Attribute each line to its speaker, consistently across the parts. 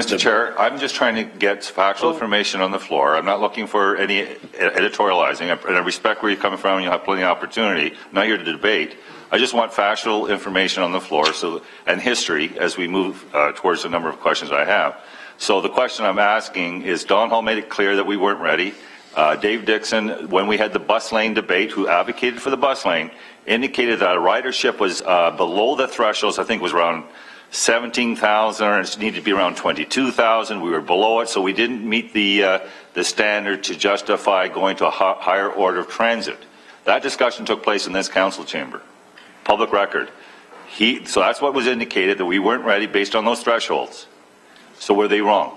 Speaker 1: Mr. Chair, I'm just trying to get factual information on the floor. I'm not looking for any editorializing, and I respect where you're coming from, and you'll have plenty of opportunity. I'm not here to debate. I just want factual information on the floor and history as we move towards the number of questions I have. So the question I'm asking is, Don Hall made it clear that we weren't ready. Dave Dixon, when we had the bus lane debate, who advocated for the bus lane, indicated that our ridership was below the thresholds. I think it was around 17,000, or it needed to be around 22,000. We were below it, so we didn't meet the standard to justify going to a higher order of transit. That discussion took place in this council chamber. Public record. So that's what was indicated, that we weren't ready based on those thresholds. So were they wrong?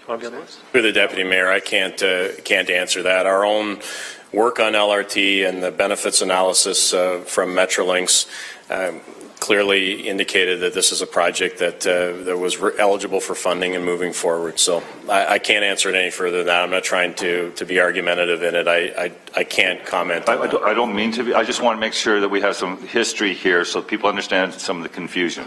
Speaker 2: Through the Deputy Mayor, I can't answer that. Our own work on LRT and the benefits analysis from Metrolinx clearly indicated that this is a project that was eligible for funding and moving forward. So I can't answer it any further than that. I'm not trying to be argumentative in it. I can't comment on that.
Speaker 1: I don't mean to be. I just want to make sure that we have some history here so people understand some of the confusion.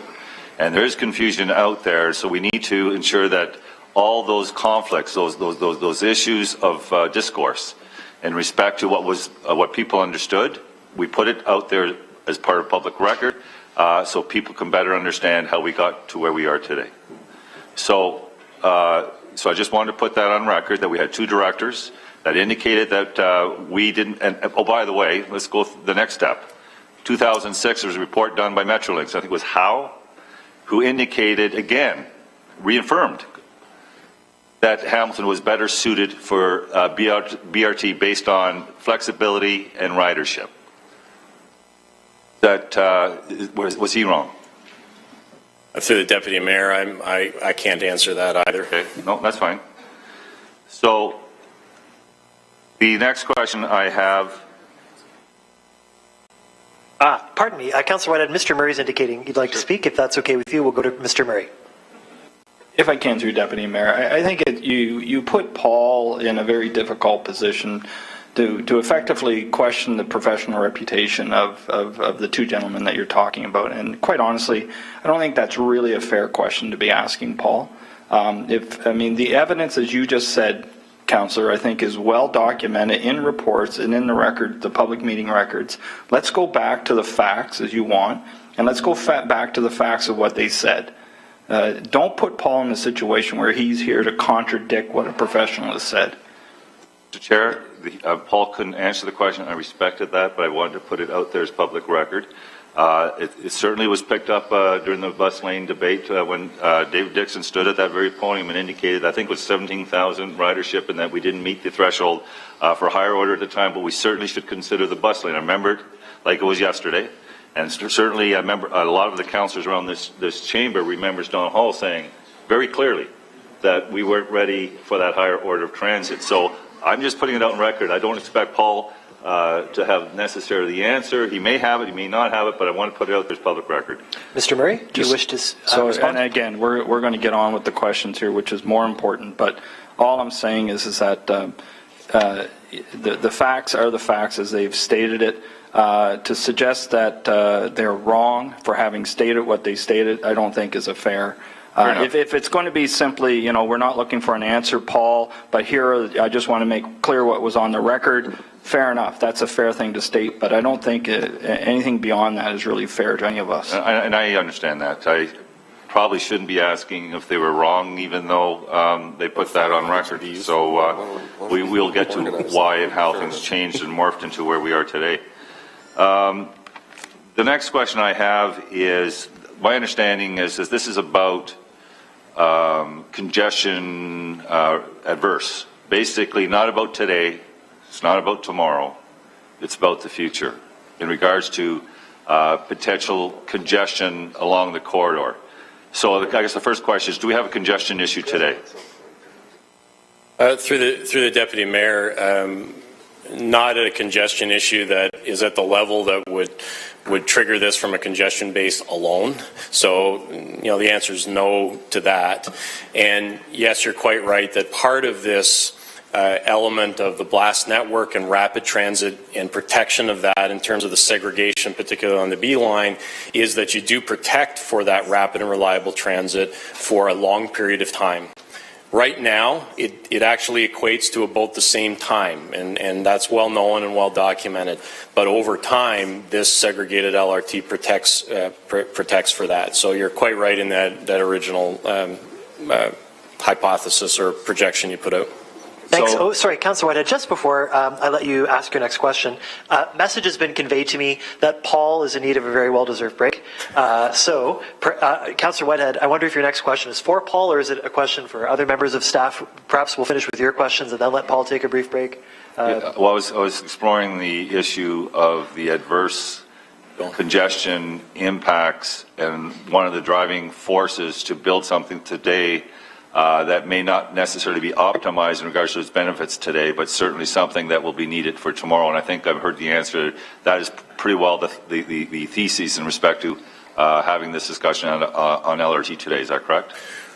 Speaker 1: And there is confusion out there, so we need to ensure that all those conflicts, those issues of discourse in respect to what people understood, we put it out there as part of public record so people can better understand how we got to where we are today. So I just wanted to put that on record, that we had two directors that indicated that we didn't, and oh, by the way, let's go the next step. 2006, there was a report done by Metrolinx, I think it was Howe, who indicated, again, reaffirmed that Hamilton was better suited for BRT based on flexibility and ridership. That was he wrong?
Speaker 2: Through the Deputy Mayor, I can't answer that either.
Speaker 1: Okay, no, that's fine. So the next question I have.
Speaker 3: Pardon me, Councillor Whitehead, Mr. Murray's indicating he'd like to speak. If that's okay with you, we'll go to Mr. Murray.
Speaker 4: If I can, through Deputy Mayor, I think you put Paul in a very difficult position to effectively question the professional reputation of the two gentlemen that you're talking about. And quite honestly, I don't think that's really a fair question to be asking Paul. The evidence, as you just said, Councillor, I think is well documented in reports and in the record, the public meeting records. Let's go back to the facts as you want, and let's go back to the facts of what they said. Don't put Paul in a situation where he's here to contradict what a professional has said.
Speaker 1: Mr. Chair, Paul couldn't answer the question. I respected that, but I wanted to put it out there as public record. It certainly was picked up during the bus lane debate when David Dixon stood at that very podium and indicated, I think it was 17,000 ridership, and that we didn't meet the threshold for higher order at the time, but we certainly should consider the bus lane. I remember it like it was yesterday. And certainly I remember a lot of the councillors around this chamber remembers Don Hall saying very clearly that we weren't ready for that higher order of transit. So I'm just putting it out on record. I don't expect Paul to have necessarily the answer. He may have it, he may not have it, but I want to put it out there as public record.
Speaker 3: Mr. Murray, do you wish to respond?
Speaker 4: And again, we're going to get on with the questions here, which is more important. But all I'm saying is that the facts are the facts as they've stated it. To suggest that they're wrong for having stated what they stated, I don't think is a fair. If it's going to be simply, we're not looking for an answer, Paul, but here I just want to make clear what was on the record, fair enough. That's a fair thing to state, but I don't think anything beyond that is really fair to any of us.
Speaker 1: And I understand that. I probably shouldn't be asking if they were wrong, even though they put that on record. So we'll get to why and how things changed and morphed into where we are today. The next question I have is, my understanding is this is about congestion adverse. Basically not about today, it's not about tomorrow, it's about the future in regards to potential congestion along the corridor. So I guess the first question is, do we have a congestion issue today?
Speaker 2: Through the Deputy Mayor, not a congestion issue that is at the level that would trigger this from a congestion base alone. So, the answer is no to that. And yes, you're quite right that part of this element of the blast network and rapid transit and protection of that in terms of the segregation, particularly on the B line, is that you do protect for that rapid and reliable transit for a long period of time. Right now, it actually equates to about the same time, and that's well known and well documented. But over time, this segregated LRT protects for that. So you're quite right in that original hypothesis or projection you put out.
Speaker 3: Thanks.
Speaker 1: So,
Speaker 3: Sorry, Councillor Whitehead, just before I let you ask your next question, message has been conveyed to me that Paul is in need of a very well-deserved break. Councillor Whitehead, I wonder if your next question is for Paul or is it a question for other members of staff? Perhaps we'll finish with your questions and then let Paul take a brief break.
Speaker 1: I was exploring the issue of the adverse congestion impacts, and one of the driving forces to build something today that may not necessarily be optimized in regards to its benefits today, but certainly something that will be needed for tomorrow. And I think I've heard the answer. That is pretty well the thesis in respect to having this discussion on LRT today. Is that correct?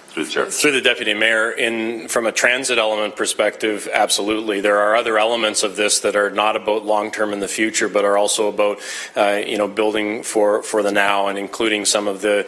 Speaker 1: Through the chair. Through
Speaker 2: the Deputy Mayor, from a transit element perspective, absolutely. There are other elements of this that are not about long-term in the future, but are also about, building for the now, and including some of the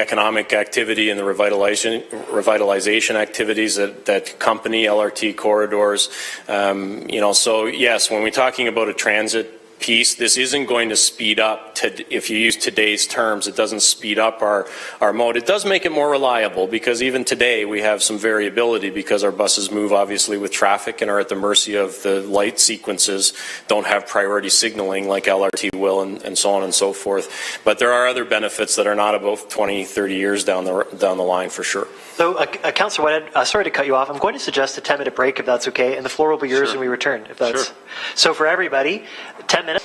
Speaker 2: economic activity and the revitalization activities that accompany LRT corridors. So yes, when we're talking about a transit piece, this isn't going to speed up, if you use today's terms, it doesn't speed up our mode. It does make it more reliable, because even today we have some variability because our buses move obviously with traffic and are at the mercy of the light sequences, don't have priority signaling like LRT will, and so on and so forth. But there are other benefits that are not about 20, 30 years down the line for sure.
Speaker 3: So, Councillor Whitehead, sorry to cut you off. I'm going to suggest a 10-minute break if that's okay, and the floor will be yours when we return. If that's
Speaker 1: sure.
Speaker 3: So for everybody, 10 minutes.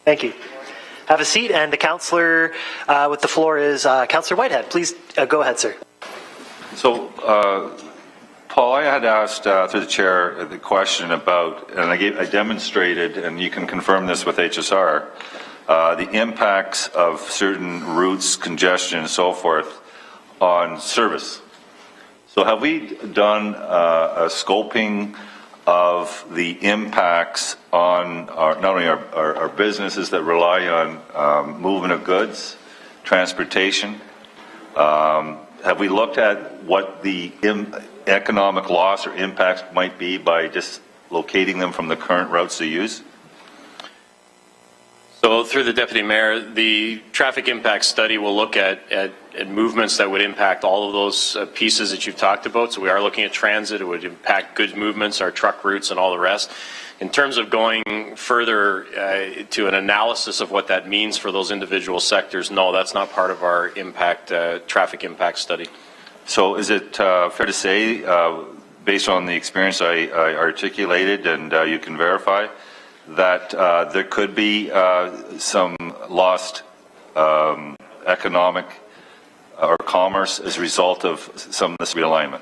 Speaker 3: Thank you. Have a seat, and the councillor with the floor is Councillor Whitehead. Please go ahead, sir. So,
Speaker 1: Paul, I had asked through the chair the question about, and I demonstrated, and you can confirm this with HSR, the impacts of certain routes, congestion, and so forth on service. So have we done a scoping of the impacts on not only our businesses that rely on movement of goods, transportation? Have we looked at what the economic loss or impacts might be by dislocating them from the current routes they use?
Speaker 2: So through the Deputy Mayor, the traffic impact study will look at movements that would impact all of those pieces that you've talked about. So we are looking at transit. It would impact goods movements, our truck routes, and all the rest. In terms of going further to an analysis of what that means for those individual sectors, no, that's not part of our traffic impact study.
Speaker 1: So is it fair to say, based on the experience I articulated, and you can verify, that there could be some lost economic or commerce as a result of some of this realignment?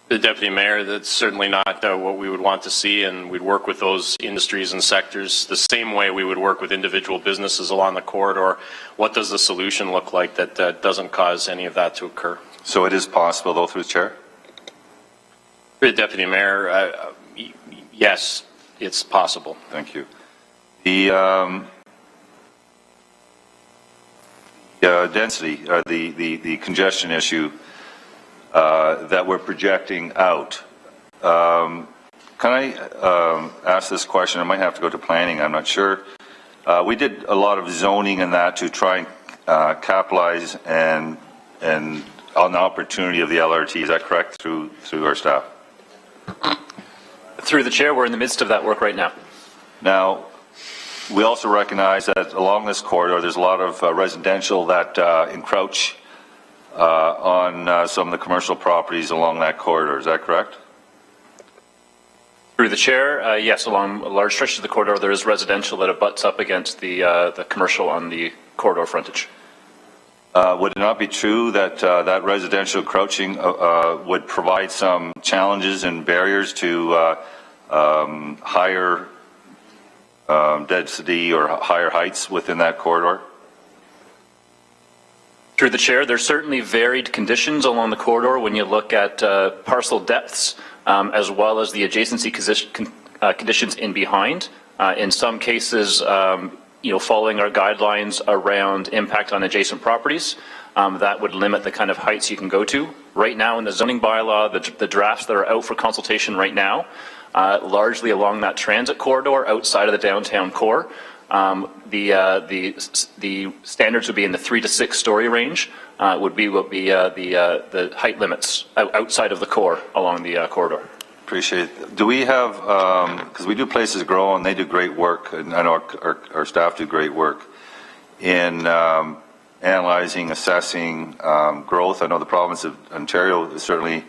Speaker 2: The Deputy Mayor, that's certainly not what we would want to see, and we'd work with those industries and sectors the same way we would work with individual businesses along the corridor. What does the solution look like that doesn't cause any of that to occur?
Speaker 1: So it is possible, though, through the chair?
Speaker 2: The Deputy Mayor, yes. It's possible.
Speaker 1: Thank you. The density, the congestion issue that we're projecting out. Can I ask this question? I might have to go to planning. I'm not sure. We did a lot of zoning in that to try and capitalize and on the opportunity of the LRT. Is that correct? Through our staff.
Speaker 5: Through the chair, we're in the midst of that work right now.
Speaker 1: Now, we also recognize that along this corridor, there's a lot of residential that encroach on some of the commercial properties along that corridor. Is that correct?
Speaker 5: Through the chair, yes, along large stretches of the corridor, there is residential that abuts up against the commercial on the corridor frontage.
Speaker 1: Would it not be true that that residential encroaching would provide some challenges and barriers to higher density or higher heights within that corridor?
Speaker 5: Through the chair, there's certainly varied conditions along the corridor when you look at parcel depths, as well as the adjacency conditions in behind. In some cases, following our guidelines around impact on adjacent properties, that would limit the kind of heights you can go to. Right now in the zoning bylaw, the drafts that are out for consultation right now, largely along that transit corridor outside of the downtown core, the standards would be in the 3 to 6 story range. Would be the height limits outside of the core along the corridor.
Speaker 1: Appreciate it. Do we have, because we do Places Grow and they do great work, and I know our staff do great work in analyzing, assessing growth. I know the province of Ontario has certainly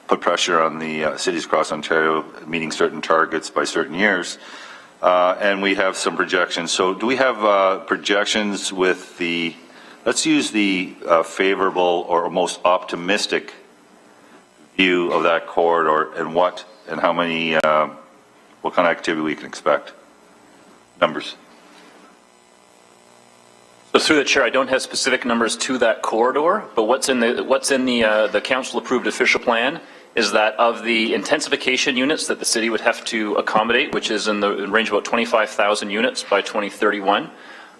Speaker 1: put pressure on the cities across Ontario meeting certain targets by certain years. And we have some projections. So do we have projections with the, let's use the favorable or most optimistic view of that corridor and what and how many, what kind of activity we can expect? Numbers.
Speaker 5: So through the chair, I don't have specific numbers to that corridor, but what's in the council approved official plan is that of the intensification units that the city would have to accommodate, which is in the range of about 25,000 units by 2031,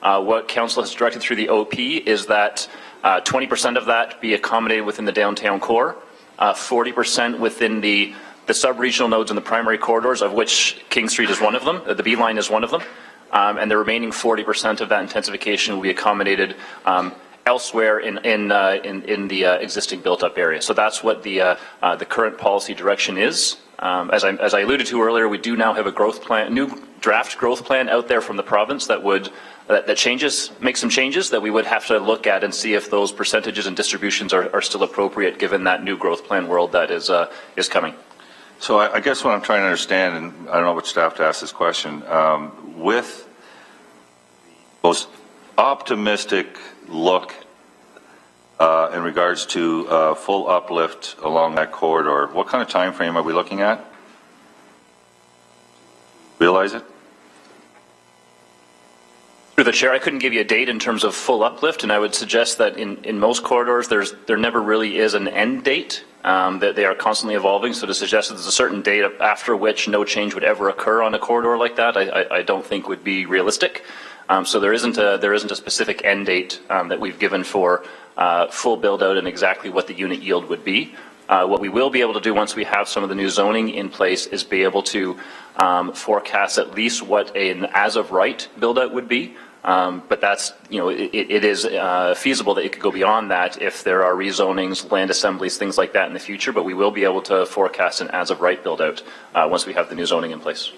Speaker 5: what council has directed through the OP is that 20% of that be accommodated within the downtown core, 40% within the sub-regional nodes in the primary corridors, of which King Street is one of them, the B line is one of them, and the remaining 40% of that intensification will be accommodated elsewhere in the existing built-up area. So that's what the current policy direction is. As I alluded to earlier, we do now have a growth plan, new draft growth plan out there from the province that would make some changes that we would have to look at and see if those percentages and distributions are still appropriate given that new growth plan world that is coming.
Speaker 1: So I guess what I'm trying to understand, and I don't know what staff to ask this question, with most optimistic look in regards to full uplift along that corridor, what kind of time frame are we looking at? Realize it?
Speaker 5: Through the chair, I couldn't give you a date in terms of full uplift, and I would suggest that in most corridors there never really is an end date, that they are constantly evolving. So to suggest that there's a certain date after which no change would ever occur on a corridor like that, I don't think would be realistic. So there isn't a specific end date that we've given for full build out and exactly what the unit yield would be. What we will be able to do once we have some of the new zoning in place is be able to forecast at least what an as of right build out would be. But that's, it is feasible that it could go beyond that if there are rezonings, land assemblies, things like that in the future, but we will be able to forecast an as of right build out once we have the new zoning in place.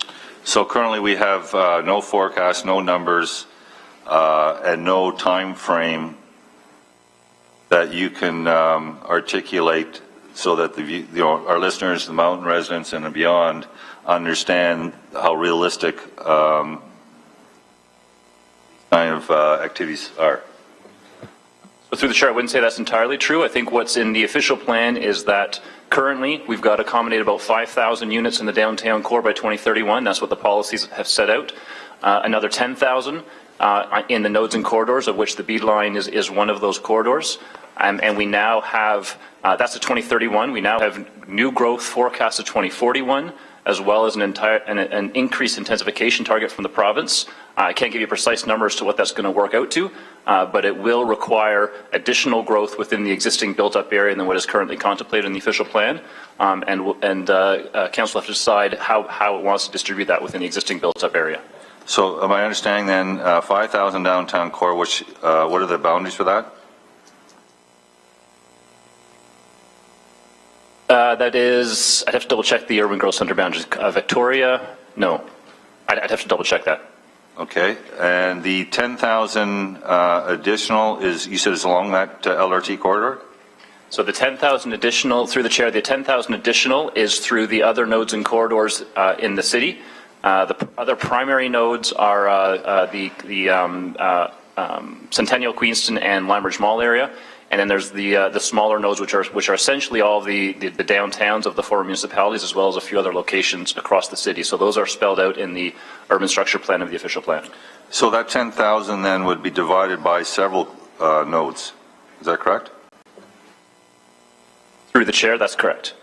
Speaker 1: So currently we have no forecast, no numbers, and no time frame that you can articulate so that our listeners, the mountain residents and beyond, understand how realistic kind of activities are.
Speaker 5: So through the chair, I wouldn't say that's entirely true. I think what's in the official plan is that currently we've got accommodated about 5,000 units in the downtown core by 2031. That's what the policies have set out. Another 10,000 in the nodes and corridors, of which the B line is one of those corridors. And we now have, that's at 2031, we now have new growth forecast at 2041, as well as an increased intensification target from the province. I can't give you precise numbers to what that's going to work out to, but it will require additional growth within the existing built-up area than what is currently contemplated in the official plan. And council have to decide how it wants to distribute that within the existing built-up area.
Speaker 1: So am I understanding then 5,000 downtown core, which, what are the boundaries for that?
Speaker 5: That is, I'd have to double check the urban growth center boundaries. Victoria, no. I'd have to double check that.
Speaker 1: Okay, and the 10,000 additional is, you said it's along that LRT corridor?
Speaker 5: So the 10,000 additional, through the chair, the 10,000 additional is through the other nodes and corridors in the city. The other primary nodes are the Centennial, Queenston, and Lambridge Mall area. And then there's the smaller nodes, which are essentially all the downtowns of the former municipalities, as well as a few other locations across the city. So those are spelled out in the urban structure plan of the official plan.
Speaker 1: So that 10,000 then would be divided by several nodes. Is that correct?
Speaker 5: Through the chair, that's correct.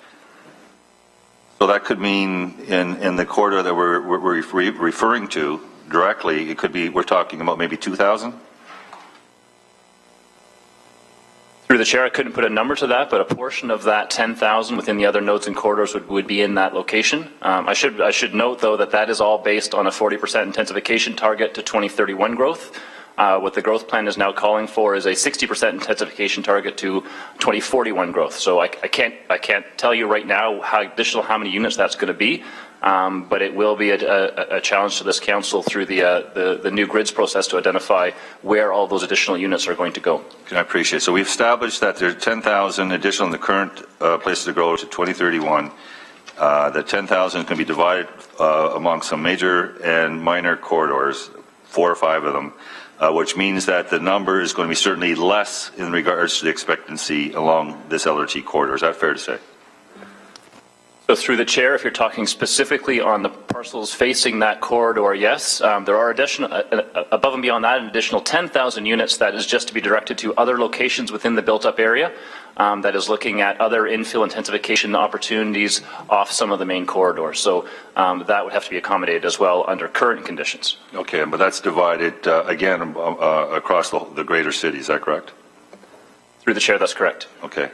Speaker 1: So that could mean in the corridor that we're referring to directly, it could be, we're talking about maybe 2,000?
Speaker 5: Through the chair, I couldn't put a number to that, but a portion of that 10,000 within the other nodes and corridors would be in that location. I should note, though, that that is all based on a 40% intensification target to 2031 growth. What the growth plan is now calling for is a 60% intensification target to 2041 growth. So I can't tell you right now how many units that's going to be, but it will be a challenge to this council through the new grids process to identify where all those additional units are going to go.
Speaker 1: I appreciate it. So we've established that there's 10,000 additional in the current places to grow to 2031. The 10,000 can be divided among some major and minor corridors, 4 or 5 of them. Which means that the number is going to be certainly less in regards to the expectancy along this LRT corridor. Is that fair to say?
Speaker 5: So through the chair, if you're talking specifically on the parcels facing that corridor, yes. There are additional, above and beyond that, an additional 10,000 units that is just to be directed to other locations within the built-up area that is looking at other infill intensification opportunities off some of the main corridors. So that would have to be accommodated as well under current conditions.
Speaker 1: Okay, but that's divided, again, across the greater city. Is that correct?
Speaker 5: Through the chair, that's correct.
Speaker 1: Okay.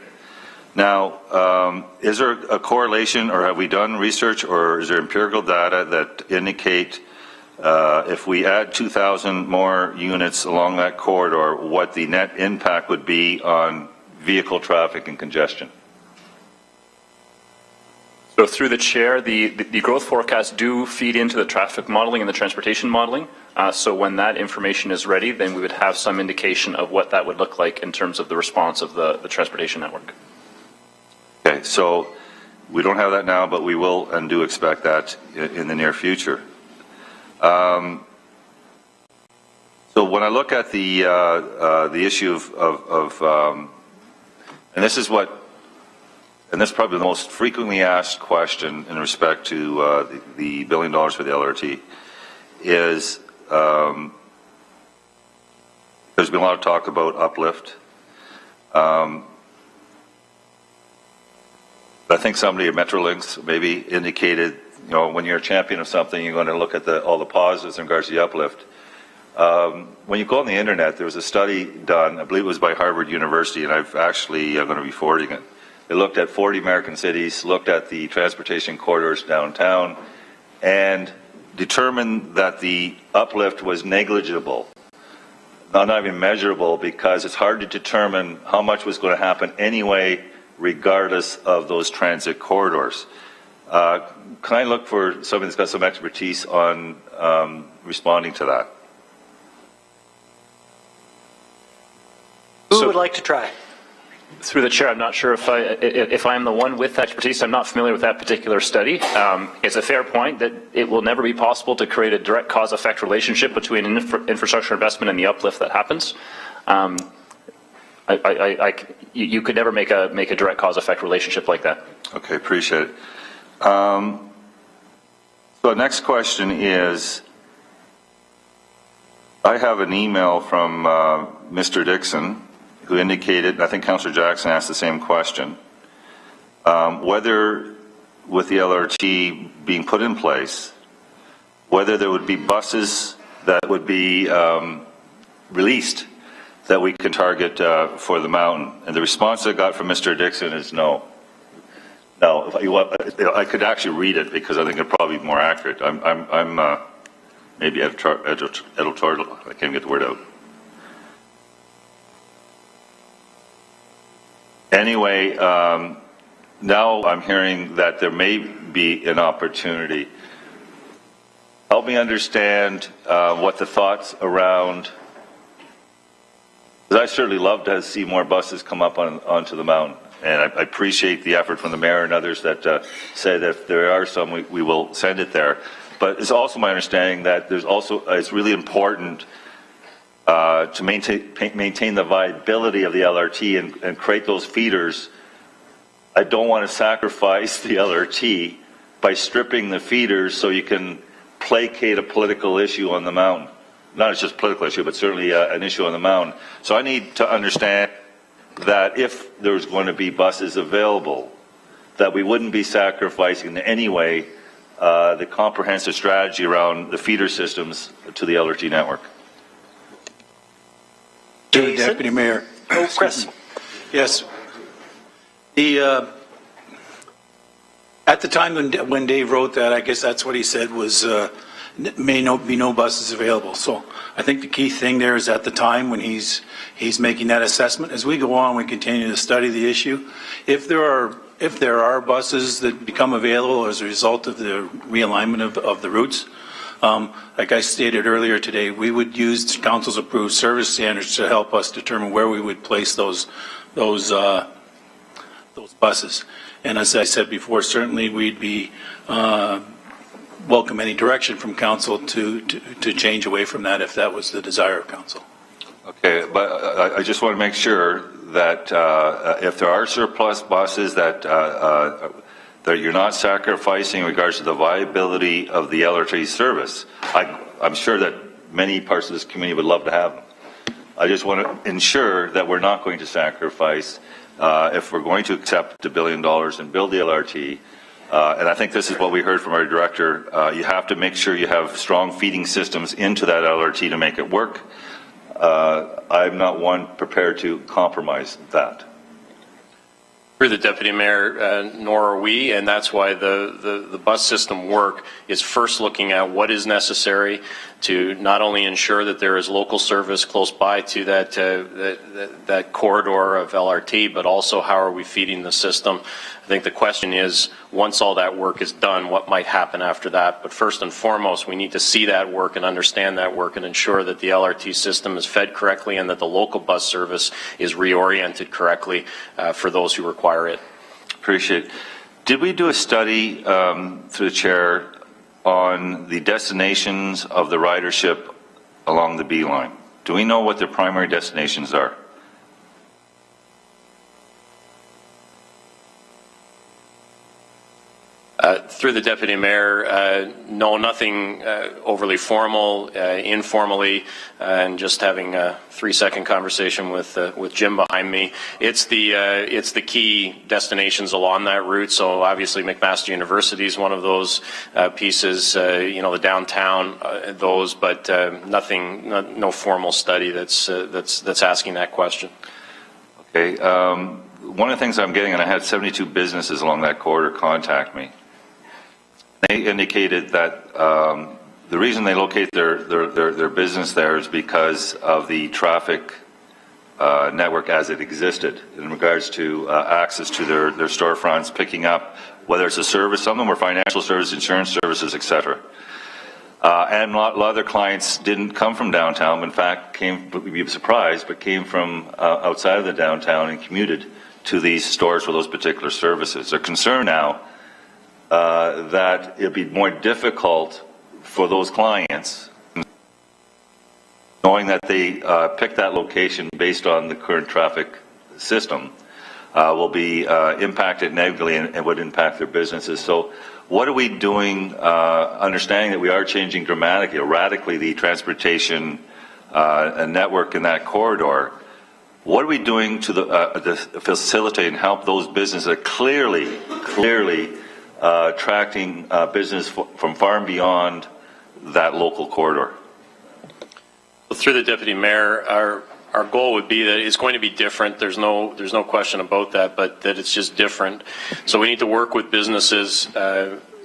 Speaker 1: Now, is there a correlation, or have we done research, or is there empirical data that indicate if we add 2,000 more units along that corridor, what the net impact would be on vehicle traffic and congestion?
Speaker 5: So through the chair, the growth forecasts do feed into the traffic modeling and the transportation modeling. So when that information is ready, then we would have some indication of what that would look like in terms of the response of the transportation network.
Speaker 1: Okay, so we don't have that now, but we will and do expect that in the near future. So when I look at the issue of and this is probably the most frequently asked question in respect to the $1 billion for the LRT, is there's been a lot of talk about uplift. I think somebody at Metrolinx maybe indicated, you know, when you're a champion of something, you're going to look at all the positives in regards to the uplift. When you go on the internet, there was a study done, I believe it was by Harvard University, and I'm going to be forwarding it. They looked at 40 American cities, looked at the transportation corridors downtown, and determined that the uplift was negligible, not even measurable, because it's hard to determine how much was going to happen anyway, regardless of those transit corridors. Can I look for somebody that's got some expertise on responding to that?
Speaker 3: Who would like to try?
Speaker 5: Through the chair, I'm not sure if I'm the one with expertise. I'm not familiar with that particular study. It's a fair point that it will never be possible to create a direct cause-effect relationship between infrastructure investment and the uplift that happens. You could never make a direct cause-effect relationship like that.
Speaker 1: Okay, appreciate it. So the next question is, I have an email from Mr. Dixon, who indicated, and I think Councillor Jackson asked the same question, whether with the LRT being put in place, whether there would be buses that would be released that we can target for the mountain. And the response I got from Mr. Dixon is no. Now, if you want, I could actually read it because I think it'd probably be more accurate. I'm maybe editorial, I can't get the word out. Anyway, now I'm hearing that there may be an opportunity. Help me understand what the thoughts around, because I certainly love to see more buses come up onto the mountain. And I appreciate the effort from the mayor and others that say that if there are some, we will send it there. But it's also my understanding that there's also, it's really important to maintain the viability of the LRT and create those feeders. I don't want to sacrifice the LRT by stripping the feeders so you can placate a political issue on the mountain. Not just a political issue, but certainly an issue on the mountain. So I need to understand that if there's going to be buses available, that we wouldn't be sacrificing in any way the comprehensive strategy around the feeder systems to the LRT network.
Speaker 3: Jason?
Speaker 6: Deputy Mayor.
Speaker 3: Oh, Chris.
Speaker 6: Yes. The at the time when Dave wrote that, I guess that's what he said was may be no buses available. So I think the key thing there is at the time when he's making that assessment. As we go on, we continue to study the issue. If there are buses that become available as a result of the realignment of the routes, like I stated earlier today, we would use council's approved service standards to help us determine where we would place those buses. And as I said before, certainly we'd be welcome any direction from council to change away from that if that was the desire of council.
Speaker 1: Okay, but I just want to make sure that if there are surplus buses that you're not sacrificing in regards to the viability of the LRT service. I'm sure that many parts of this community would love to have them. I just want to ensure that we're not going to sacrifice if we're going to accept $1 billion and build the LRT. And I think this is what we heard from our director. You have to make sure you have strong feeding systems into that LRT to make it work. I'm not one prepared to compromise that.
Speaker 2: Through the Deputy Mayor, nor are we, and that's why the bus system work is first looking at what is necessary to not only ensure that there is local service close by to that corridor of LRT, but also how are we feeding the system. I think the question is, once all that work is done, what might happen after that? But first and foremost, we need to see that work and understand that work and ensure that the LRT system is fed correctly and that the local bus service is reoriented correctly for those who require it.
Speaker 1: Appreciate it. Did we do a study through the chair on the destinations of the ridership along the B line? Do we know what their primary destinations are?
Speaker 2: Through the Deputy Mayor, no, nothing overly formal, informally, and just having a 3-second conversation with Jim behind me. It's the key destinations along that route. So obviously McMaster University is one of those pieces. The downtown, those, but nothing, no formal study that's asking that question.
Speaker 1: Okay. One of the things I'm getting, and I had 72 businesses along that corridor contact me. They indicated that the reason they locate their business there is because of the traffic network as it existed in regards to access to their storefronts, picking up, whether it's a service, some of them were financial services, insurance services, etc. And a lot of other clients didn't come from downtown. In fact, you'd be surprised, but came from outside of the downtown and commuted to these stores for those particular services. They're concerned now that it'd be more difficult for those clients, knowing that they pick that location based on the current traffic system, will be impacted negatively and would impact their businesses. So what are we doing, understanding that we are changing dramatically, radically, the transportation network in that corridor? What are we doing to facilitate and help those businesses that clearly attracting business from far and beyond that local corridor?
Speaker 2: Well, through the Deputy Mayor, our goal would be that it's going to be different. There's no question about that, but that it's just different. So we need to work with businesses,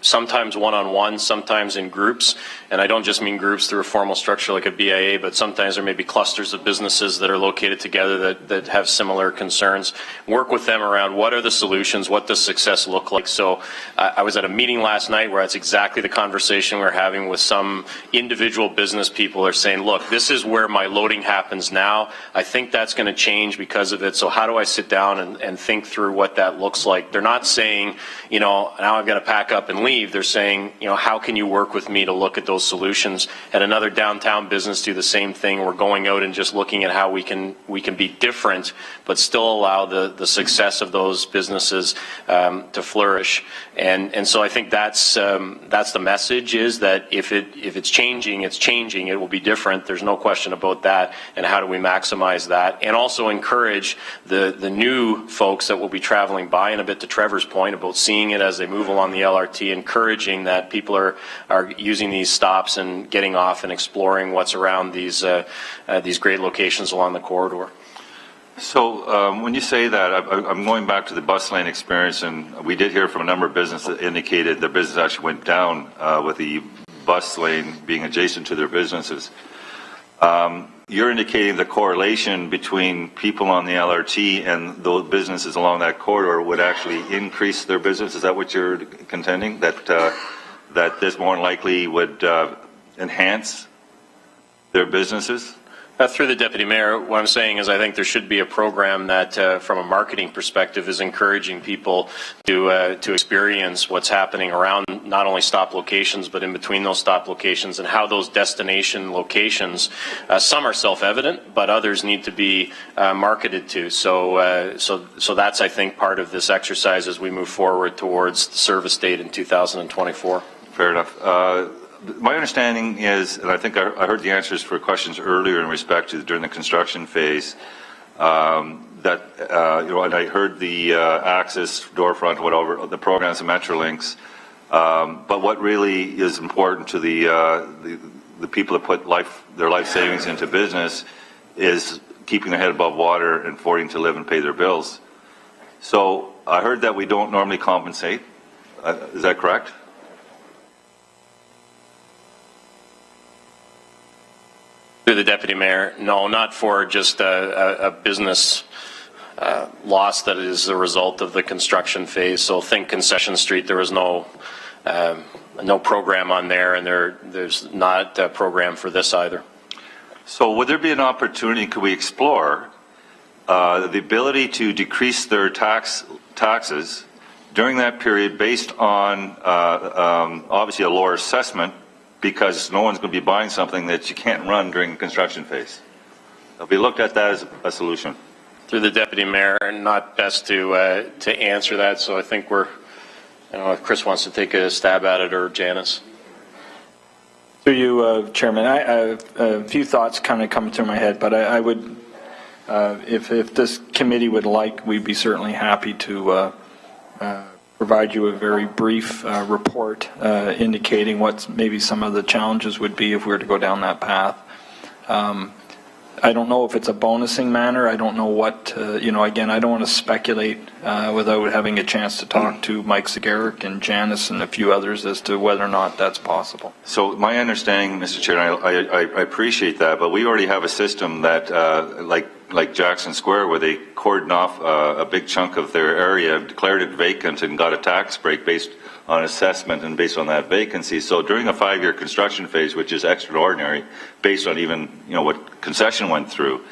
Speaker 2: sometimes one-on-one, sometimes in groups. And I don't just mean groups through a formal structure like a BIA, but sometimes there may be clusters of businesses that are located together that have similar concerns. Work with them around what are the solutions, what does success look like. So I was at a meeting last night where that's exactly the conversation we're having with some individual business people are saying, look, this is where my loading happens now. I think that's going to change because of it. So how do I sit down and think through what that looks like? They're not saying, now I've got to pack up and leave. leave, they're saying, you know, how can you work with me to look at those solutions? At another downtown business do the same thing. We're going out and just looking at how we can be different, but still allow the success of those businesses to flourish. And so I think that's the message, is that if it's changing, it's changing. It will be different. There's no question about that. And how do we maximize that? And also encourage the new folks that will be traveling by, and a bit to Trevor's point about seeing it as they move along the LRT, encouraging that people are using these stops and getting off and exploring what's around these great locations along the corridor.
Speaker 1: So when you say that, I'm going back to the bus lane experience, and we did hear from a number of businesses that indicated their business actually went down with the bus lane being adjacent to their businesses. You're indicating the correlation between people on the LRT and those businesses along that corridor would actually increase their business. Is that what you're contending? That this more than likely would enhance their businesses?
Speaker 2: Through the Deputy Mayor, what I'm saying is I think there should be a program that, from a marketing perspective, is encouraging people to experience what's happening around not only stop locations, but in between those stop locations, and how those destination locations, some are self-evident, but others need to be marketed to. So that's, I think, part of this exercise as we move forward towards the service date in 2024.
Speaker 1: Fair enough. My understanding is, and I think I heard the answers for questions earlier in respect to during the construction phase, that and I heard the access, doorfront, whatever, the programs of Metrolinx. But what really is important to the people that put their life savings into business is keeping their head above water and affording to live and pay their bills. So I heard that we don't normally compensate. Is that correct?
Speaker 2: Through the Deputy Mayor, no, not for just a business loss that is a result of the construction phase. So think Concession Street, there was no program on there, and there's not a program for this either.
Speaker 1: So would there be an opportunity, could we explore the ability to decrease their taxes during that period based on obviously a lower assessment, because no one's going to be buying something that you can't run during the construction phase? Have we looked at that as a solution?
Speaker 2: Through the Deputy Mayor, not best to answer that, so I think I don't know if Chris wants to take a stab at it, or Janice.
Speaker 4: Through you, Chairman, a few thoughts kind of come through my head, but I would, if this committee would like, we'd be certainly happy to provide you a very brief report indicating what maybe some of the challenges would be if we were to go down that path. I don't know if it's a bonusing manner. I don't know what, again, I don't want to speculate without having a chance to talk to Mike Zagaric and Janice and a few others as to whether or not that's possible.
Speaker 1: So my understanding, Mr. Chair, and I appreciate that, but we already have a system that, like Jackson Square, where they cordoned off a big chunk of their area, declared it vacant, and got a tax break based on assessment and based on that vacancy. So during a 5-year construction phase, which is extraordinary, based on even what concession went through,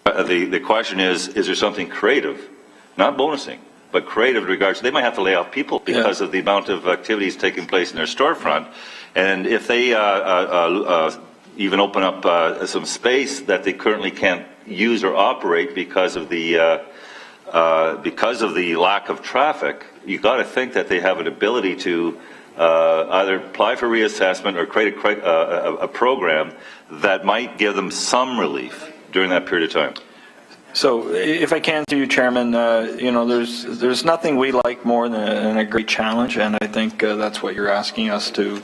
Speaker 1: the question is there something creative, not bonusing, but creative in regards to, they might have to lay off people because of the amount of activities taking place in their storefront, and if they even open up some space that they currently can't use or operate because of the lack of traffic, you got to think that they have an ability to either apply for reassessment or create a program that might give them some relief during that period of time.
Speaker 4: So, if I can, through you, Chairman, there's nothing we like more than a great challenge, and I think that's what you're asking us to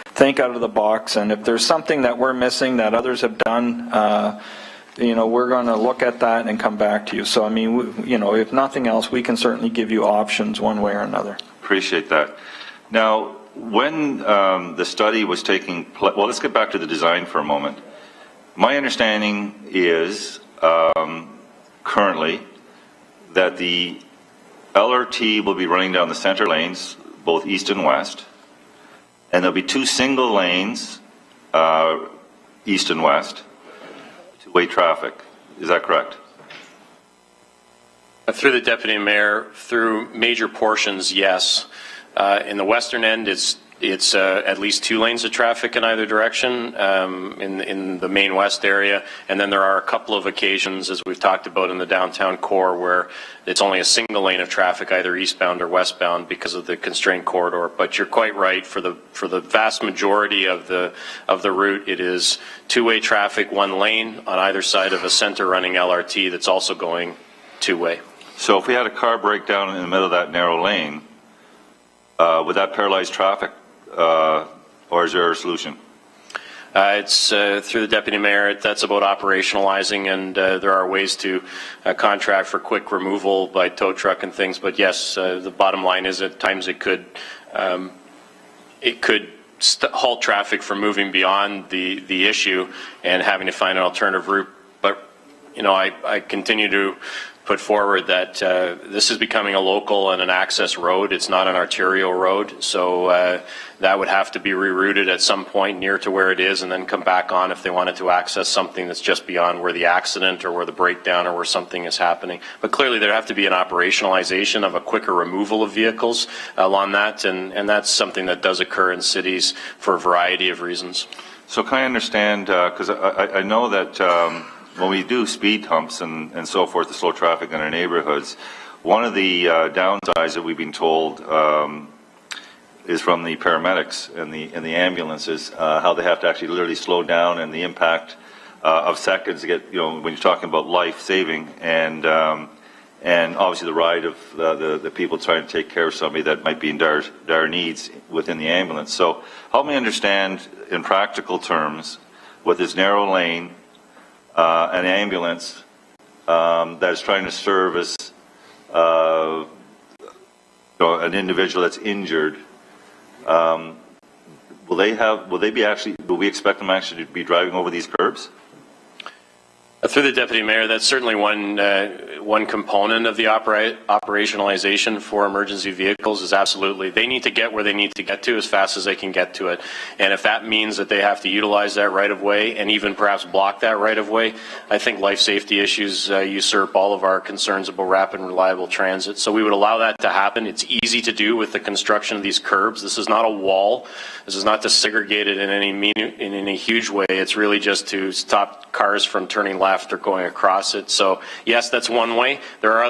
Speaker 4: think out of the box. And if there's something that we're missing that others have done, we're going to look at that and come back to you. So, I mean, if nothing else, we can certainly give you options one way or another.
Speaker 1: Appreciate that. Now, when the study was taking place, well, let's get back to the design for a moment. My understanding is currently that the LRT will be running down the center lanes, both east and west, and there'll be 2 single lanes, east and west, two-way traffic. Is that correct?
Speaker 2: Through the Deputy Mayor, through major portions, yes. In the western end, it's at least 2 lanes of traffic in either direction in the main west area, and then there are a couple of occasions, as we've talked about in the downtown core, where it's only a single lane of traffic, either eastbound or westbound, because of the constrained corridor. But you're quite right. For the vast majority of the route, it is 2-way traffic, 1 lane on either side of a center running LRT that's also going 2-way.
Speaker 1: So if we had a car breakdown in the middle of that narrow lane, would that paralyze traffic, or is there a solution?
Speaker 2: It's through the Deputy Mayor. That's about operationalizing, and there are ways to contract for quick removal by tow truck and things. But yes, the bottom line is at times it could halt traffic from moving beyond the issue and having to find an alternative route. But I continue to put forward that this is becoming a local and an access road. It's not an arterial road, so that would have to be rerouted at some point near to where it is and then come back on if they wanted to access something that's just beyond where the accident or where the breakdown or where something is happening. But clearly there'd have to be an operationalization of a quicker removal of vehicles along that, and that's something that does occur in cities for a variety of reasons.
Speaker 1: So can I understand, because I know that when we do speed humps and so forth, the slow traffic in our neighborhoods, one of the downsides that we've been told is from the paramedics and the ambulances, how they have to actually literally slow down, and the impact of seconds to get, when you're talking about life saving, and obviously the ride of the people trying to take care of somebody that might be in dire needs within the ambulance. So help me understand in practical terms, with this narrow lane, an ambulance that is trying to service an individual that's injured, will we expect them actually to be driving over these curbs?
Speaker 2: Through the Deputy Mayor, that's certainly one component of the operationalization for emergency vehicles is absolutely. They need to get where they need to get to as fast as they can get to it. And if that means that they have to utilize that right-of-way and even perhaps block that right-of-way, I think life safety issues usurp all of our concerns about rapid and reliable transit. So we would allow that to happen. It's easy to do with the construction of these curbs. This is not a wall. This is not to segregate it in any huge way. It's really just to stop cars from turning left or going across it. So yes, that's one way. There are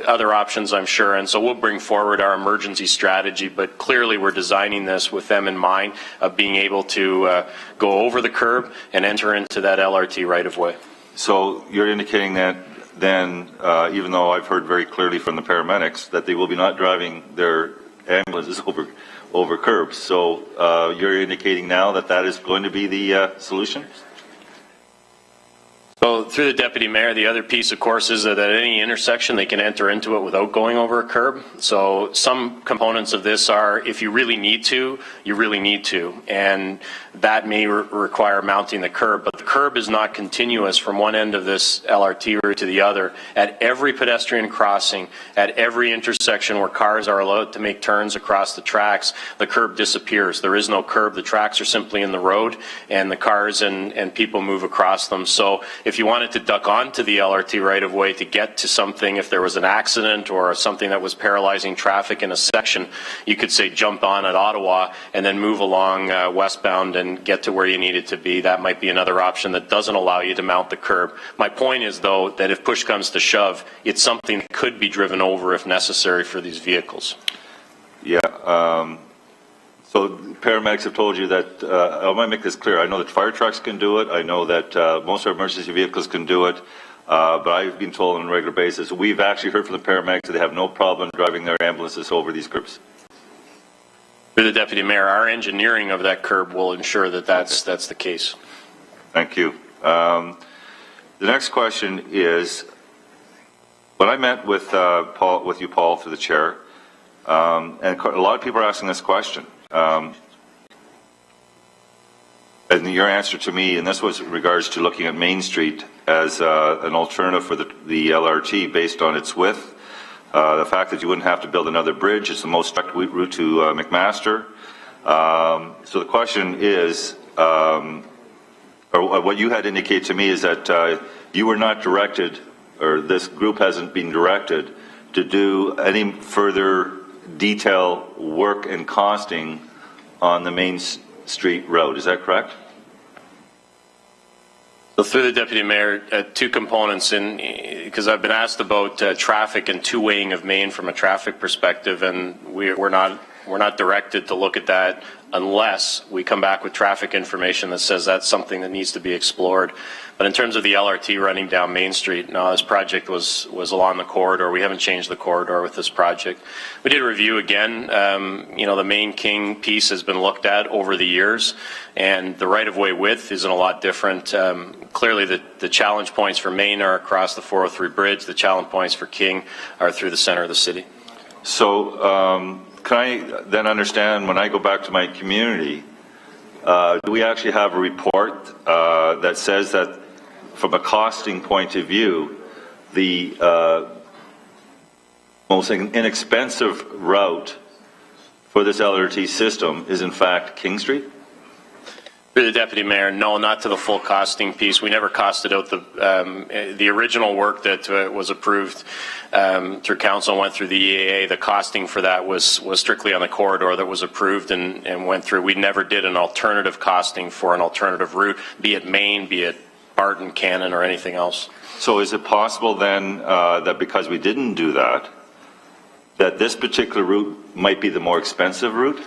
Speaker 2: other options, I'm sure, and so we'll bring forward our emergency strategy, but clearly we're designing this with them in mind of being able to go over the curb and enter into that LRT right-of-way. So
Speaker 1: you're indicating that then, even though I've heard very clearly from the paramedics that they will be not driving their ambulances over curbs, so you're indicating now that that is going to be the solution?
Speaker 2: So through the Deputy Mayor, the other piece, of course, is that at any intersection they can enter into it without going over a curb. So some components of this are, if you really need to, you really need to. And that may require mounting the curb. But the curb is not continuous from one end of this LRT route to the other. At every pedestrian crossing, at every intersection where cars are allowed to make turns across the tracks, the curb disappears. There is no curb. The tracks are simply in the road, and the cars and people move across them. So if you wanted to duck onto the LRT right-of-way to get to something, if there was an accident or something that was paralyzing traffic in a section, you could say jump on at Ottawa and then move along westbound and get to where you needed to be. That might be another option that doesn't allow you to mount the curb. My point is, though, that if push comes to shove, it's something that could be driven over if necessary for these vehicles.
Speaker 1: Yeah. So paramedics have told you that, I want to make this clear, I know that fire trucks can do it, I know that most of our emergency vehicles can do it, but I've been told on a regular basis, we've actually heard from the paramedics that they have no problem driving their ambulances over these curbs.
Speaker 2: Through the Deputy Mayor, our engineering of that curb will ensure that that's the case.
Speaker 1: Thank you. The next question is, when I met with you, Paul, through the chair, and a lot of people are asking this question, and your answer to me, and this was in regards to looking at Main Street as an alternative for the LRT based on its width, the fact that you wouldn't have to build another bridge. It's the most direct route to McMaster. So the question is, or what you had indicated to me is that you were not directed, or this group hasn't been directed, to do any further detail work and costing on the Main Street Road. Is that correct?
Speaker 2: So through the Deputy Mayor, two components, because I've been asked about traffic and two-waying of Main from a traffic perspective, and we're not directed to look at that unless we come back with traffic information that says that's something that needs to be explored. But in terms of the LRT running down Main Street, no, this project was along the corridor. We haven't changed the corridor with this project. We did a review again. The Main King piece has been looked at over the years, and the right-of-way width isn't a lot different. Clearly, the challenge points for Main are across the 403 bridge. The challenge points for King are through the center of the city.
Speaker 1: So can I then understand, when I go back to my community, do we actually have a report that says that from a costing point of view, the most inexpensive route for this LRT system is in fact King Street?
Speaker 2: Through the Deputy Mayor, no, not to the full costing piece. We never costed out the original work that was approved through council and went through the EAA. The costing for that was strictly on the corridor that was approved and went through. We never did an alternative costing for an alternative route, be it Main, be it Barton, Cannon, or anything else.
Speaker 1: So is it possible then that because we didn't do that, that this particular route might be the more expensive route?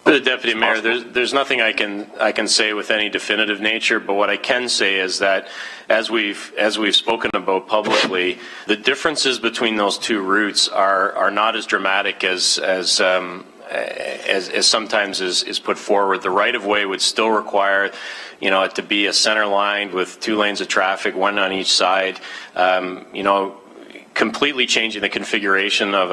Speaker 2: The Deputy Mayor, there's nothing I can say with any definitive nature, but what I can say is that as we've spoken about publicly, the differences between those two routes are not as dramatic as sometimes is put forward. The right-of-way would still require, it to be a center line with 2 lanes of traffic, 1 on each side. Completely changing the configuration of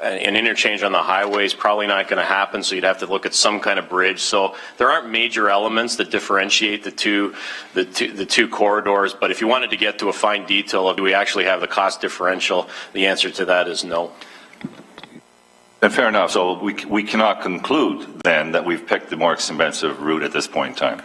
Speaker 2: an interchange on the highway is probably not going to happen, so you'd have to look at some kind of bridge. So there aren't major elements that differentiate the two corridors, but if you wanted to get to a fine detail of do we actually have the cost differential, the answer to that is no.
Speaker 1: And fair enough. So we cannot conclude then that we've picked the more expensive route at this point in time.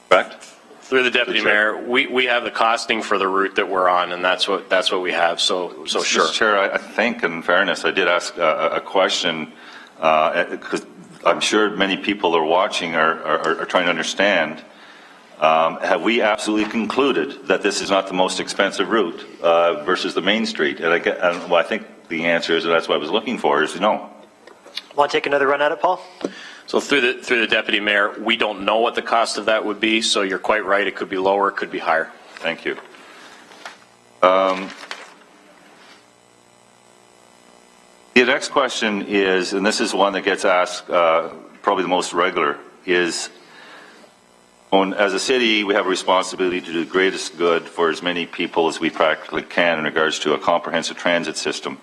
Speaker 1: Correct?
Speaker 2: Through the Deputy Mayor, we have the costing for the route that we're on, and that's what we have. So sure.
Speaker 1: Mr. Chair, I think, in fairness, I did ask a question because I'm sure many people are watching are trying to understand. Have we absolutely concluded that this is not the most expensive route versus the Main Street? And I think the answer is, and that's what I was looking for, is no.
Speaker 3: Want to take another run at it, Paul?
Speaker 2: So through the Deputy Mayor, we don't know what the cost of that would be, so you're quite right. It could be lower, it could be higher.
Speaker 1: Thank you. The next question is, and this is one that gets asked probably the most regular, is as a city, we have a responsibility to do the greatest good for as many people as we practically can in regards to a comprehensive transit system.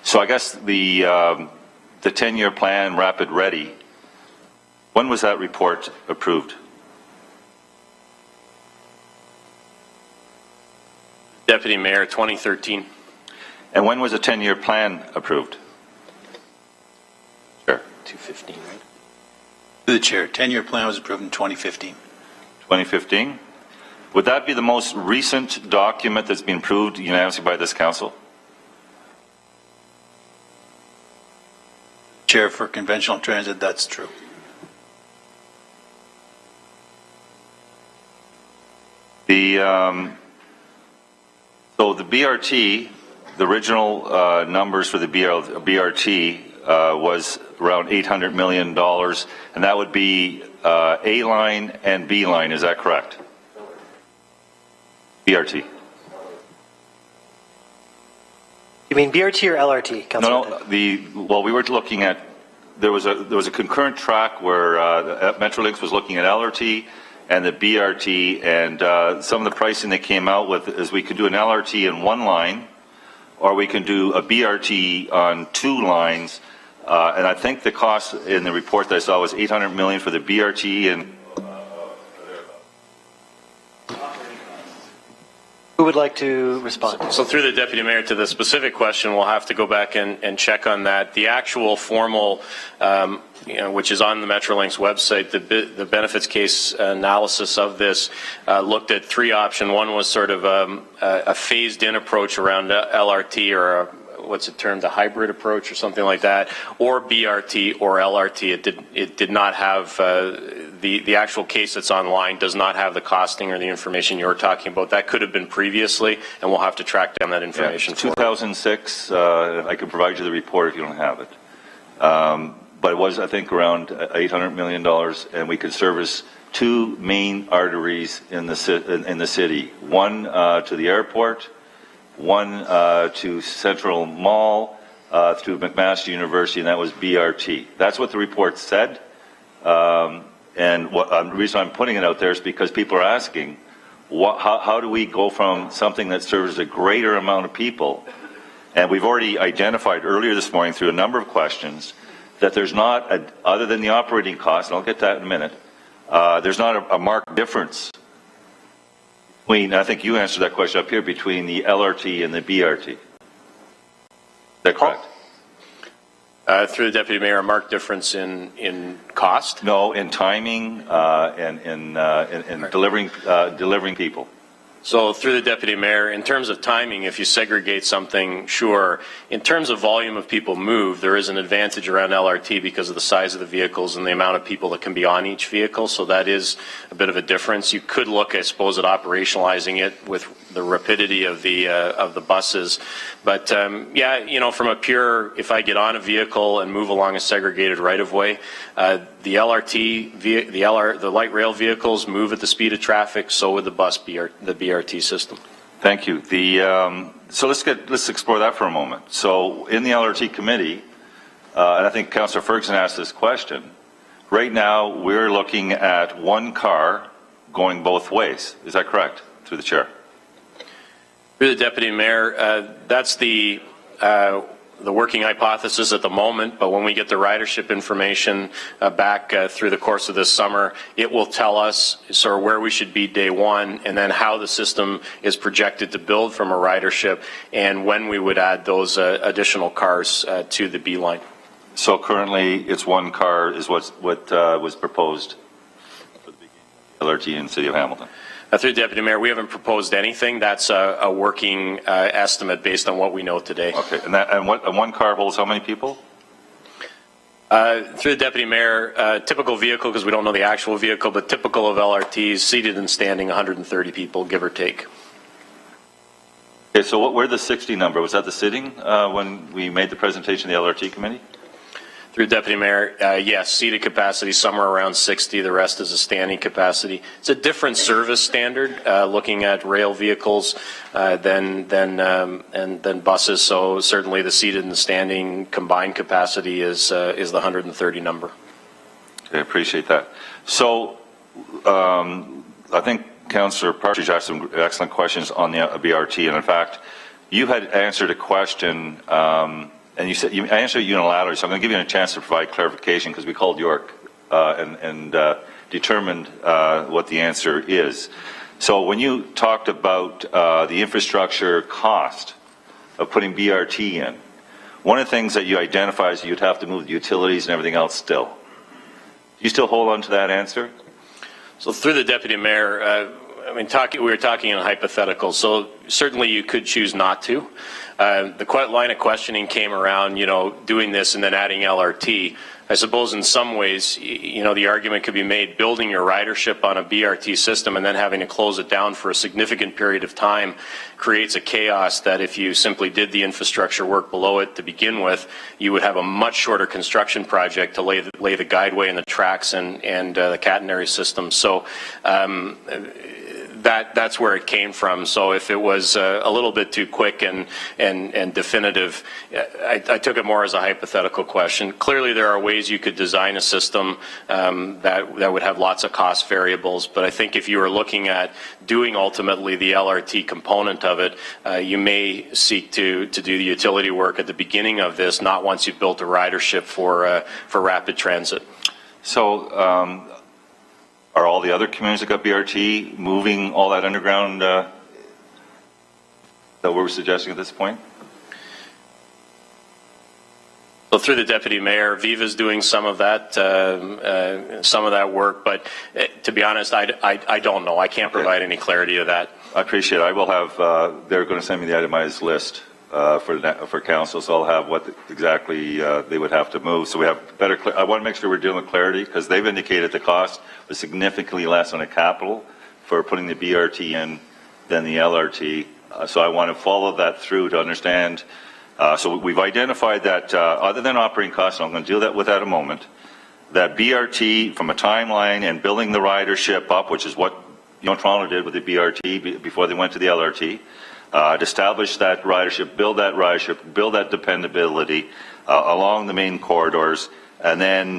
Speaker 1: So I guess the 10-year plan, Rapid Ready, when was that report approved?
Speaker 2: Deputy Mayor, 2013.
Speaker 1: And when was a 10-year plan approved? Sure.
Speaker 2: 2015, right?
Speaker 6: To the Chair, 10-year plan was approved in 2015.
Speaker 1: 2015? Would that be the most recent document that's been approved unanimously by this council?
Speaker 6: Chair, for conventional transit, that's true.
Speaker 1: So the BRT, the original numbers for the BRT was around $800 million, and that would be A line and B line. Is that correct? BRT.
Speaker 3: You mean BRT or LRT, Councillor?
Speaker 1: No. Well, we were looking at there was a concurrent track where Metrolinx was looking at LRT and the BRT, and some of the pricing they came out with is we could do an LRT in 1 line, or we can do a BRT on 2 lines. And I think the cost in the report that I saw was $800 million for the BRT and.
Speaker 3: Who would like to respond?
Speaker 2: So through the Deputy Mayor, to the specific question, we'll have to go back and check on that. The actual formal, which is on the Metrolinx website, the benefits case analysis of this looked at three options. One was sort of a phased-in approach around LRT, or what's it termed, a hybrid approach or something like that, or BRT or LRT. It did not have the actual case that's online does not have the costing or the information you're talking about. That could have been previously, and we'll have to track down that information.
Speaker 1: 2006, I can provide you the report if you don't have it. But it was, I think, around $800 million, and we could service two main arteries in the city. One to the airport, one to Central Mall through McMaster University, and that was BRT. That's what the report said. And the reason I'm putting it out there is because people are asking, how do we go from something that serves a greater amount of people? And we've already identified earlier this morning through a number of questions that there's not, other than the operating cost, and I'll get to that in a minute, there's not a marked difference between, I think you answered that question up here, between the LRT and the BRT. Is that correct?
Speaker 2: Through the Deputy Mayor, a marked difference in cost?
Speaker 1: No, in timing and in delivering people.
Speaker 2: So through the Deputy Mayor, in terms of timing, if you segregate something, sure. In terms of volume of people moved, there is an advantage around LRT because of the size of the vehicles and the amount of people that can be on each vehicle. So that is a bit of a difference. You could look, I suppose, at operationalizing it with the rapidity of the buses. But yeah, from a pure, if I get on a vehicle and move along a segregated right-of-way, the LRT, the light rail vehicles move at the speed of traffic. So would the BRT system.
Speaker 1: Thank you. So let's explore that for a moment. So in the LRT committee, and I think Councillor Ferguson asked this question. Right now, we're looking at one car going both ways. Is that correct? Through the chair.
Speaker 2: Through the Deputy Mayor, that's the working hypothesis at the moment, but when we get the ridership information back through the course of this summer, it will tell us sort of where we should be day one, and then how the system is projected to build from a ridership, and when we would add those additional cars to the B line.
Speaker 1: So currently, it's one car is what was proposed for the beginning of the LRT in the City of Hamilton.
Speaker 2: Through the Deputy Mayor, we haven't proposed anything. That's a working estimate based on what we know today.
Speaker 1: Okay, and one car holds how many people?
Speaker 2: Through the Deputy Mayor, typical vehicle, because we don't know the actual vehicle, but typical of LRTs, seated and standing, 130 people, give or take.
Speaker 1: Okay, so where'd the 60 number? Was that the sitting when we made the presentation to the LRT committee?
Speaker 2: Through Deputy Mayor, yes, seated capacity somewhere around 60. The rest is a standing capacity. It's a different service standard, looking at rail vehicles than buses. So certainly the seated and the standing combined capacity is the 130 number.
Speaker 1: Okay, I appreciate that. So I think Councillor Partridge asked some excellent questions on the BRT, and in fact, you had answered a question. And you said you answered unilaterally, so I'm going to give you a chance to provide clarification because we called York and determined what the answer is. So when you talked about the infrastructure cost of putting BRT in, one of the things that you identified is you'd have to move the utilities and everything else still. Do you still hold on to that answer?
Speaker 2: So through the Deputy Mayor, we were talking in a hypothetical, so certainly you could choose not to. The line of questioning came around, doing this and then adding LRT. I suppose in some ways, the argument could be made building your ridership on a BRT system and then having to close it down for a significant period of time creates a chaos that if you simply did the infrastructure work below it to begin with, you would have a much shorter construction project to lay the guideway and the tracks and the catenary system. So that's where it came from. So if it was a little bit too quick and definitive, I took it more as a hypothetical question. Clearly, there are ways you could design a system that would have lots of cost variables. But I think if you were looking at doing ultimately the LRT component of it, you may seek to do the utility work at the beginning of this, not once you've built a ridership for rapid transit.
Speaker 1: So. Are all the other communities that got BRT moving all that underground that we're suggesting at this point?
Speaker 2: So through the deputy mayor, Viva's doing some of that work, but to be honest, I don't know. I can't provide any clarity to that.
Speaker 1: I appreciate it. I will have, they're going to send me the itemized list for council, so I'll have what exactly they would have to move. So we have better, I want to make sure we're dealing with clarity, because they've indicated the cost was significantly less on a capital for putting the BRT in than the LRT. So I want to follow that through to understand. So we've identified that other than operating costs, and I'm going to deal with that in a moment, that BRT from a timeline and building the ridership up, which is what Toronto did with the BRT before they went to the LRT, to establish that ridership, build that dependability along the main corridors, and then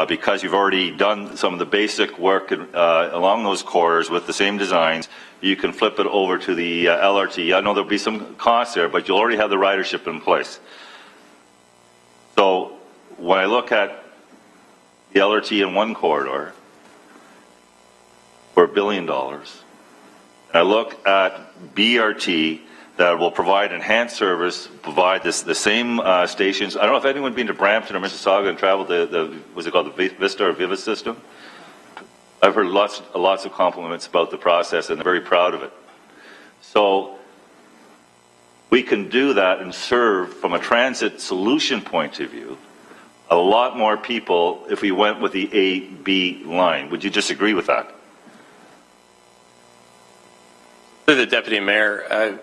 Speaker 1: because you've already done some of the basic work along those corridors with the same designs, you can flip it over to the LRT. I know there'll be some costs there, but you'll already have the ridership in place. So when I look at the LRT in one corridor for $1 billion, and I look at BRT that will provide enhanced service, provide the same stations. I don't know if anyone's been to Brampton or Mississauga and traveled what's it called, the Vista or Viva system. I've heard lots of compliments about the process, and they're very proud of it. So we can do that and serve, from a transit solution point of view, a lot more people if we went with the A-B line. Would you disagree with that?
Speaker 2: To the deputy mayor,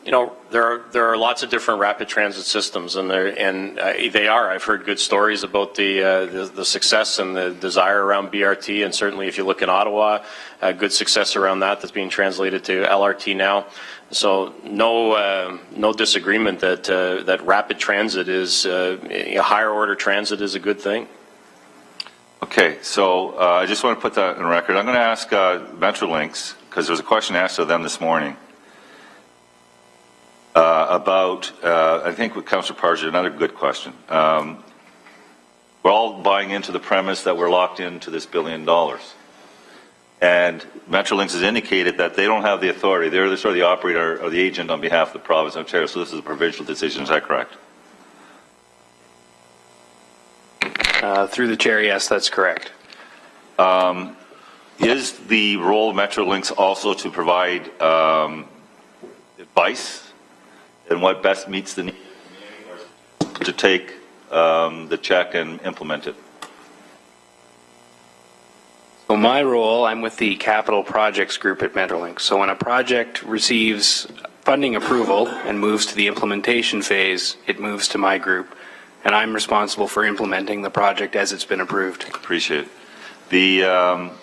Speaker 2: there are lots of different rapid transit systems, and they are. I've heard good stories about the success and the desire around BRT, and certainly if you look in Ottawa, good success around that's being translated to LRT now. So no disagreement that rapid transit is higher order transit is a good thing.
Speaker 1: Okay, so I just want to put that on record. I'm going to ask Metrolinx, because there was a question asked of them this morning. About, I think with Councillor Parger, another good question. We're all buying into the premise that we're locked into this $1 billion. And Metrolinx has indicated that they don't have the authority. They're the sort of the operator or the agent on behalf of the province of Ontario. So this is a provincial decision. Is that correct?
Speaker 7: Through the chair, yes, that's correct.
Speaker 1: Is the role of Metrolinx also to provide advice and what best meets the need to take the check and implement it?
Speaker 7: So my role, I'm with the capital projects group at Metrolinx. So when a project receives funding approval and moves to the implementation phase, it moves to my group, and I'm responsible for implementing the project as it's been approved.
Speaker 1: Appreciate it.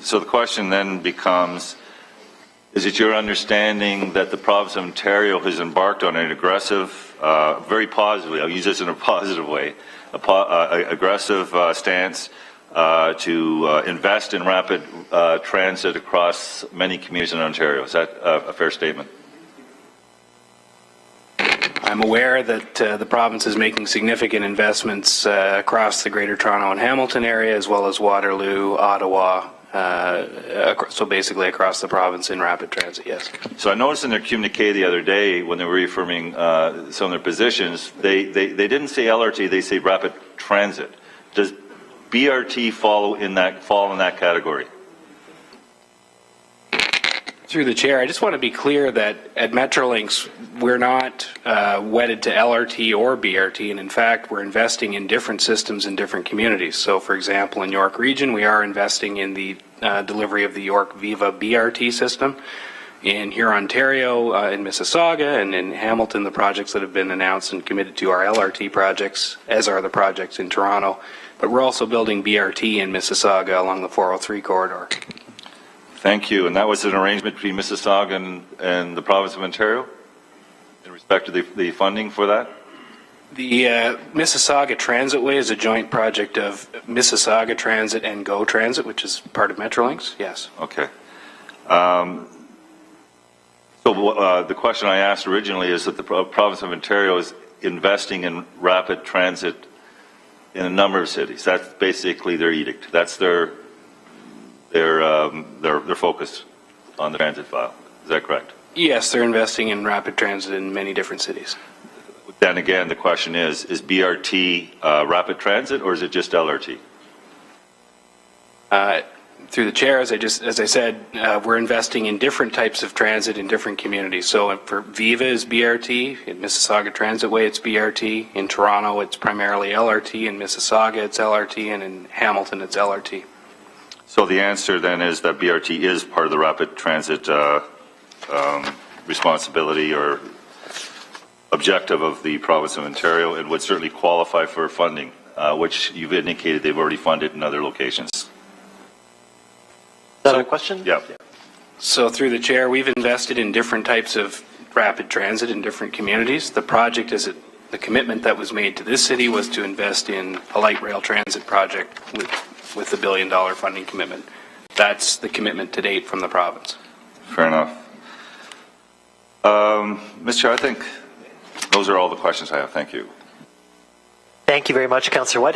Speaker 1: So the question then becomes, is it your understanding that the province of Ontario has embarked on an aggressive, very positively, I'll use this in a positive way, aggressive stance to invest in rapid transit across many communities in Ontario? Is that a fair statement?
Speaker 7: I'm aware that the province is making significant investments across the Greater Toronto and Hamilton area, as well as Waterloo, Ottawa, so basically across the province in rapid transit, yes.
Speaker 1: So I noticed in their communique the other day when they were reaffirming some of their positions, they didn't say LRT, they say rapid transit. Does BRT fall in that category?
Speaker 7: Through the chair, I just want to be clear that at Metrolinx, we're not wedded to LRT or BRT, and in fact, we're investing in different systems in different communities. So, for example, in York Region, we are investing in the delivery of the York Viva BRT system. In here, Ontario, in Mississauga, and in Hamilton, the projects that have been announced and committed to are LRT projects, as are the projects in Toronto. But we're also building BRT in Mississauga along the 403 corridor.
Speaker 1: Thank you. And that was an arrangement between Mississauga and the province of Ontario in respect to the funding for that?
Speaker 7: The Mississauga Transitway is a joint project of Mississauga Transit and Go Transit, which is part of Metrolinx, yes.
Speaker 1: Okay. So the question I asked originally is that the province of Ontario is investing in rapid transit in a number of cities. That's basically their edict. That's their focus on the transit file. Is that correct?
Speaker 7: Yes, they're investing in rapid transit in many different cities.
Speaker 1: Then again, the question is BRT rapid transit or is it just LRT?
Speaker 7: Through the chair, as I said, we're investing in different types of transit in different communities. So for Viva is BRT, in Mississauga Transitway it's BRT, in Toronto it's primarily LRT, in Mississauga it's LRT, and in Hamilton it's LRT.
Speaker 1: So the answer then is that BRT is part of the rapid transit responsibility or objective of the province of Ontario and would certainly qualify for funding, which you've indicated they've already funded in other locations.
Speaker 3: Is that a question?
Speaker 1: Yeah.
Speaker 7: So through the chair, we've invested in different types of rapid transit in different communities. The project the commitment that was made to this city was to invest in a light rail transit project with the $1 billion funding commitment. That's the commitment to date from the province.
Speaker 1: Fair enough. Mr. Chair, I think those are all the questions I have. Thank you.
Speaker 3: Thank you very much, Councillor Whitehead.